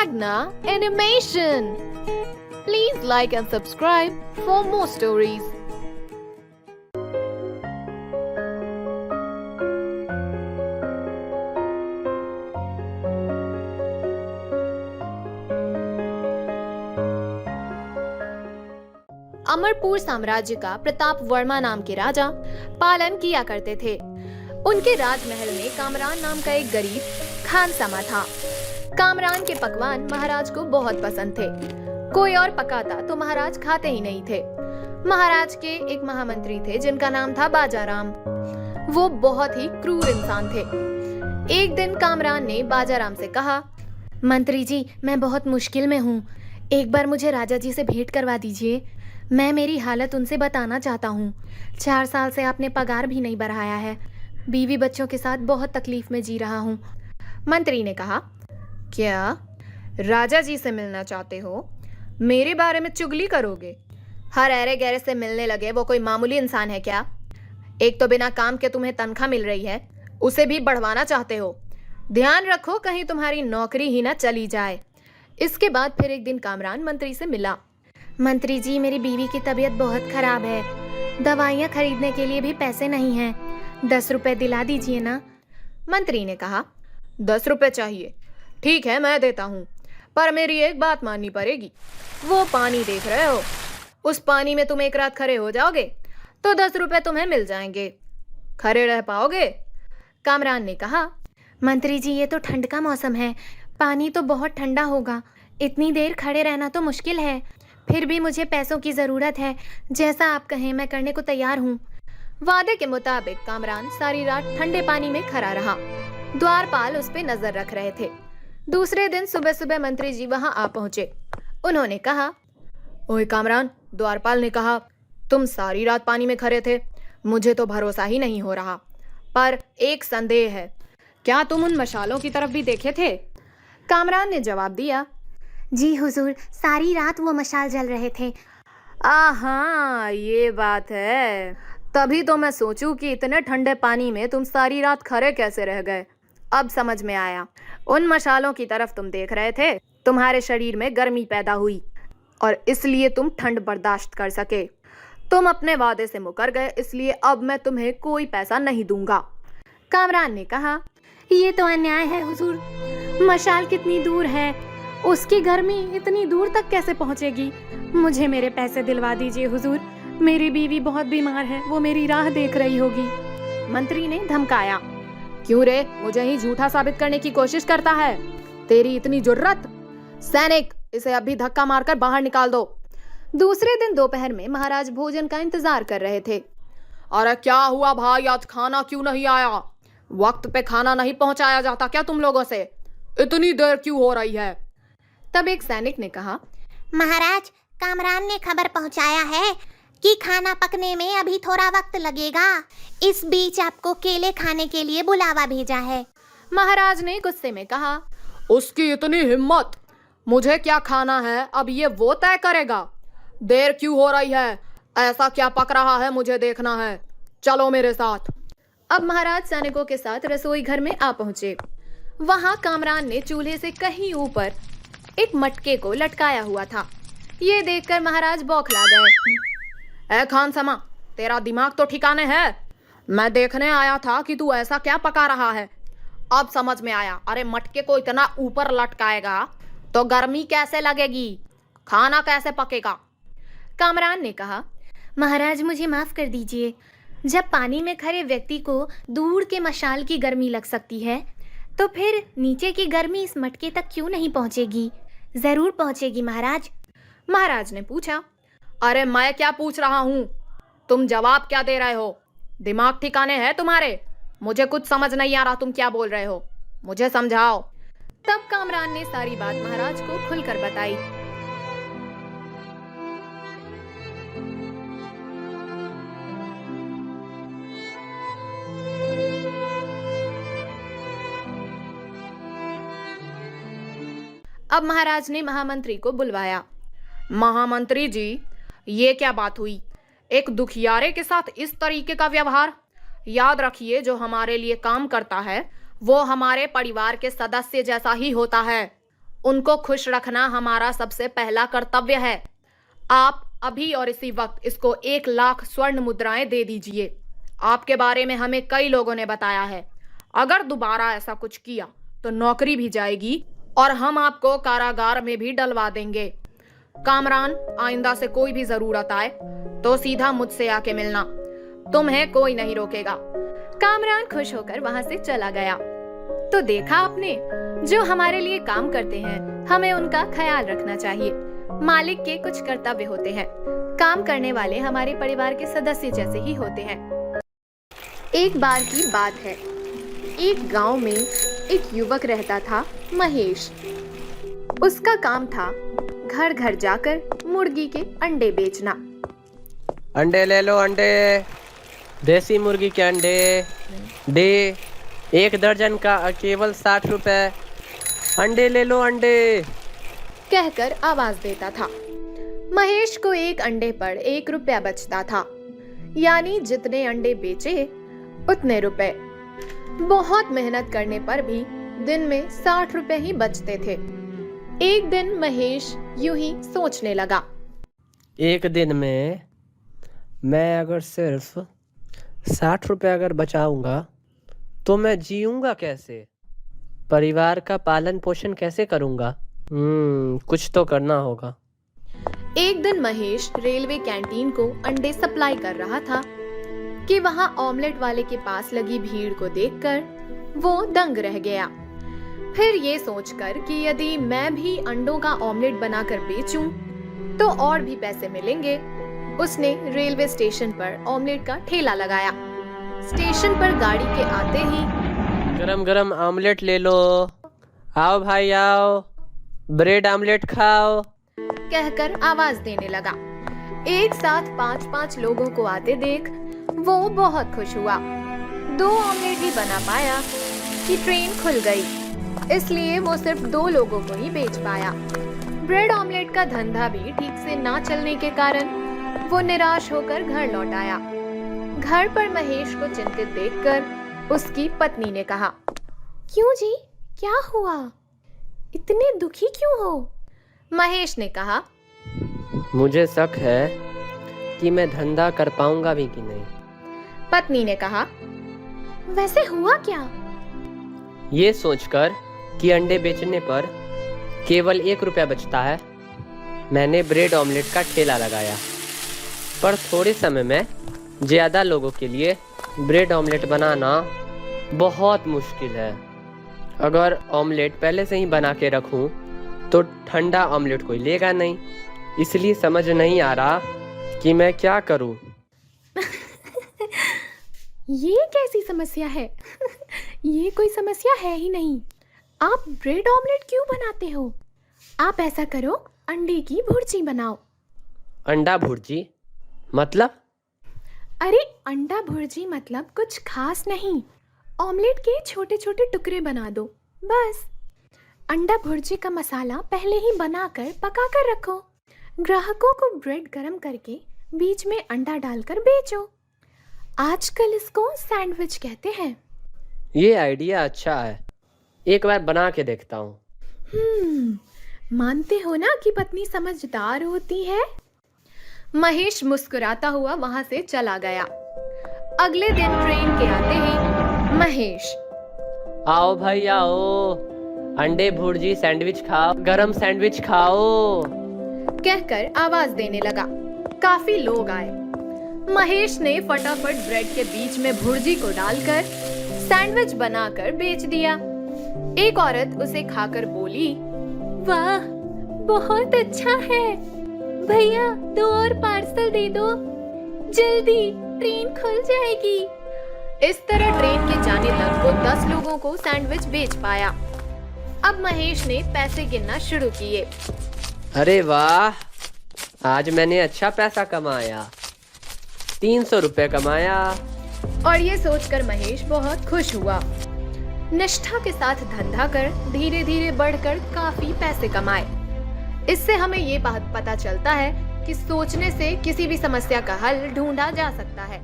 Magna Animation. Please like and subscribe for more stories. Amarpur साम्राज्य का प्रताप वर्मा नाम के राजा पालन किया करते थे। उनके राजमहल में कामरान नाम का एक गरीब खानसमा था। कामरान के पकवान महाराज को बहुत पसंद थे। कोई और पकाता तो महाराज खाते ही नहीं थे। महाराज के एक महामंत्री थे जिनका नाम था बाजाराम। वो बहुत ही क्रूर इंसान थे। एक दिन कामरान ने बाजाराम से कहा, मंत्री जी, मैं बहुत मुश्किल में हूँ, एक बार मुझे राजा जी से भेंट करवा दीजिए। मैं मेरी हालत उनसे बताना चाहता हूँ। 4 साल से आपने पगार भी नहीं बढ़ाया है। बीवी बच्चों के साथ बहुत तकलीफ में जी रहा हूँ। मंत्री ने कहा, क्या राजा जी से मिलना चाहते हो? मेरे बारे में चुगली करोगे? हर ऐरे गहरे से मिलने लगे वो कोई मामूली इंसान है क्या? एक तो बिना काम के तुम्हें तनख्वाह मिल रही है, उसे भी बढ़वाना चाहते हो। ध्यान रखो कहीं तुम्हारी नौकरी ही ना चली जाए। इसके बाद फिर एक दिन कामरान मंत्री से मिला। मंत्री जी, मेरी बीवी की तबीयत बहुत खराब है। दवाइयाँ खरीदने के लिए भी पैसे नहीं हैं। 10 रुपए दिला दीजिए ना। मंत्री ने कहा, 10 रुपए चाहिए? ठीक है, मैं देता हूँ, पर मेरी एक बात माननी पड़ेगी। वो पानी देख रहे हो, उस पानी में तुम एक रात खड़े हो जाओगे तो 10 रुपए तुम्हें मिल जाएंगे। खड़े रह पाओगे? कामरान ने कहा, मंत्री जी, ये तो ठंड का मौसम है, पानी तो बहुत ठंडा होगा। इतनी देर खड़े रहना तो मुश्किल है। फिर भी मुझे पैसों की ज़रूरत है। जैसा आप कहें मैं करने को तैयार हूँ। वादे के मुताबिक कामरान सारी रात ठंडे पानी में खड़ा रहा। द्वारपाल उस पे नजर रख रहे थे। दूसरे दिन सुबह सुबह मंत्री जी वहां आ पहुंचे। उन्होंने कहा, ओए कामरान, द्वारपाल ने कहा तुम सारी रात पानी में खड़े थे। मुझे तो भरोसा ही नहीं हो रहा, पर एक संदेह है। क्या तुम उन मशालों की तरफ भी देखे थे? कामरान ने जवाब दिया, जी हुजूर, सारी रात वो मशाल जल रहे थे। आहा, ये बात है। तभी तो मैं सोचूं कि इतने ठंडे पानी में तुम सारी रात खड़े कैसे रह गए। अब समझ में आया। उन मशालों की तरफ तुम देख रहे थे, तुम्हारे शरीर में गर्मी पैदा हुई और इसलिए तुम ठंड बर्दाश्त कर सके। तुम अपने वादे से मुकर गए, इसलिए अब मैं तुम्हें कोई पैसा नहीं दूंगा। कामरान ने कहा, ये तो अन्याय है हुजूर। मशाल कितनी दूर है, उसकी गर्मी इतनी दूर तक कैसे पहुंचेगी? मुझे मेरे पैसे दिलवा दीजिए हुजूर। मेरी बीवी बहुत बीमार है, वो मेरी राह देख रही होगी। मंत्री ने धमकाया, क्यों रे, मुझे ही झूठा साबित करने की कोशिश करता है? तेरी इतनी जुर्रत? सैनिक, इसे अभी धक्का मारकर बाहर निकाल दो। दूसरे दिन दोपहर में महाराज भोजन का इंतजार कर रहे थे। अरे क्या हुआ भाई, आज खाना क्यों नहीं आया? वक्त पे खाना नहीं पहुंचाया जाता क्या तुम लोगों से? इतनी देर क्यों हो रही है? तब एक सैनिक ने कहा, महाराज, कामरान ने खबर पहुंचाया है कि खाना पकने में अभी थोड़ा वक्त लगेगा। इस बीच आपको केले खाने के लिए बुलावा भेजा है। महाराज ने गुस्से में कहा, उसकी इतनी हिम्मत! मुझे क्या खाना है अब ये वो तय करेगा। देर क्यों हो रही है? ऐसा क्या पक रहा है, मुझे देखना है। चलो मेरे साथ। अब महाराज सैनिकों के साथ रसोई घर में आ पहुंचे। वहां कामरान ने चूल्हे से कहीं ऊपर एक मटके को लटकाया हुआ था। ये देखकर महाराज बौखला गए। ए खानसमा, तेरा दिमाग तो ठिकाने है? मैं देखने आया था कि तू ऐसा क्या पका रहा है। अब समझ में आया। अरे मटके को इतना ऊपर लटकाएगा तो गर्मी कैसे लगेगी, खाना कैसे पकेगा? कामरान ने कहा, महाराज मुझे माफ कर दीजिए। जब पानी में खड़े व्यक्ति को दूर के मशाल की गर्मी लग सकती है, तो फिर नीचे की गर्मी इस मटके तक क्यों नहीं पहुंचेगी? जरूर पहुंचेगी महाराज। महाराज ने पूछा, अरे मैं क्या पूछ रहा हूँ, तुम जवाब क्या दे रहे हो? दिमाग ठिकाने है तुम्हारे? मुझे कुछ समझ नहीं आ रहा तुम क्या बोल रहे हो, मुझे समझाओ। तब कामरान ने सारी बात महाराज को खुलकर बताई। अब महाराज ने महामंत्री को बुलवाया। महामंत्री जी, ये क्या बात हुई? एक दुखियारे के साथ इस तरीके का व्यवहार? याद रखिए, जो हमारे लिए काम करता है वो हमारे परिवार के सदस्य जैसा ही होता है। उनको खुश रखना हमारा सबसे पहला कर्तव्य है। आप अभी और इसी वक्त इसको 1,00,000 स्वर्ण मुद्राएं दे दीजिए। आपके बारे में हमें कई लोगों ने बताया है। अगर दोबारा ऐसा कुछ किया तो नौकरी भी जाएगी और हम आपको कारागार में भी डलवा देंगे। कामरान, आइंदा से कोई भी जरूरत आए तो सीधा मुझसे आके मिलना, तुम्हें कोई नहीं रोकेगा। कामरान खुश होकर वहां से चला गया। तो देखा आपने, जो हमारे लिए काम करते हैं हमें उनका ख्याल रखना चाहिए। मालिक के कुछ कर्तव्य होते हैं, काम करने वाले हमारे परिवार के सदस्य जैसे ही होते हैं। एक बार की बात है, एक गांव में एक युवक रहता था, महेश। उसका काम था घर घर जाकर मुर्गी के अंडे बेचना। अंडे ले लो, अंडे, देसी मुर्गी के अंडे दे, 1 दर्जन का केवल 60 रुपए। अंडे ले लो, अंडे, कहकर आवाज देता था। महेश को एक अंडे पर 1 रुपया बचता था, यानी जितने अंडे बेचे उतने रुपए। बहुत मेहनत करने पर भी दिन में 60 रुपए ही बचते थे। एक दिन महेश यूं ही सोचने लगा, एक दिन में मैं अगर सिर्फ 60 रुपए अगर बचाऊंगा तो मैं जीऊंगा कैसे, परिवार का पालन पोषण कैसे करूंगा। कुछ तो करना होगा। एक दिन महेश रेलवे कैंटीन को अंडे सप्लाई कर रहा था कि वहां ऑमलेट वाले के पास लगी भीड़ को देखकर वो दंग रह गया। फिर ये सोचकर कि यदि मैं भी अंडों का ऑमलेट बनाकर बेचूं तो और भी पैसे मिलेंगे, उसने रेलवे स्टेशन पर ऑमलेट का ठेला लगाया। स्टेशन पर गाड़ी के आते ही, गरम गरम ऑमलेट ले लो, आओ भाई आओ, ब्रेड ऑमलेट खाओ, कहकर आवाज देने लगा। एक साथ 5-5 लोगों को आते देख वो बहुत खुश हुआ। 2 ऑमलेट ही बना पाया कि ट्रेन खुल गई, इसलिए वो सिर्फ 2 लोगों को ही बेच पाया। ब्रेड ऑमलेट का धंधा भी ठीक से ना चलने के कारण वो निराश होकर घर लौट आया। घर पर महेश को चिंतित देखकर उसकी पत्नी ने कहा, क्यों जी, क्या हुआ, इतने दुखी क्यों हो? महेश ने कहा, मुझे शक है कि मैं धंधा कर पाऊंगा भी कि नहीं। पत्नी ने कहा, वैसे हुआ क्या? ये सोचकर कि अंडे बेचने पर केवल 1 रुपया बचता है, मैंने ब्रेड ऑमलेट का ठेला लगाया। पर थोड़े समय में ज़्यादा लोगों के लिए ब्रेड ऑमलेट बनाना बहुत मुश्किल है। अगर ऑमलेट पहले से ही बना के रखूं तो ठंडा ऑमलेट कोई लेगा नहीं, इसलिए समझ नहीं आ रहा कि मैं क्या करूं। ये कैसी समस्या है? ये कोई समस्या है ही नहीं। आप ब्रेड ऑमलेट क्यों बनाते हो? आप ऐसा करो, अंडे की भुर्जी बनाओ। अंडा भुर्जी मतलब? अरे अंडा भुर्जी मतलब कुछ खास नहीं, ऑमलेट के छोटे छोटे टुकड़े बना दो बस। अंडा भुर्जी का मसाला पहले ही बनाकर पका कर रखो, ग्राहकों को ब्रेड गरम करके बीच में अंडा डालकर बेचो। आजकल इसको सैंडविच कहते हैं। ये आइडिया अच्छा है, एक बार बना के देखता हूँ। मानते हो ना कि पत्नी समझदार होती है? महेश मुस्कुराता हुआ वहां से चला गया। अगले दिन ट्रेन के आते ही महेश, आओ भाई आओ, अंडे भुर्जी सैंडविच खाओ, गरम सैंडविच खाओ, कहकर आवाज देने लगा। काफी लोग आए। महेश ने फटाफट ब्रेड के बीच में भुर्जी को डालकर सैंडविच बनाकर बेच दिया। एक औरत उसे खाकर बोली, वाह बहुत अच्छा है, भैया 2 और पार्सल दे दो, जल्दी ट्रेन खुल जाएगी। इस तरह ट्रेन के जाने तक वो 10 लोगों को सैंडविच बेच पाया। अब महेश ने पैसे गिनना शुरू किए। अरे वाह, आज मैंने अच्छा पैसा कमाया, 300 रुपए कमाया। और ये सोचकर महेश बहुत खुश हुआ। निष्ठा के साथ धंधा कर धीरे धीरे बढ़कर काफी पैसे कमाए। इससे हमें ये बात पता चलता है कि सोचने से किसी भी समस्या का हल ढूंढा जा सकता है।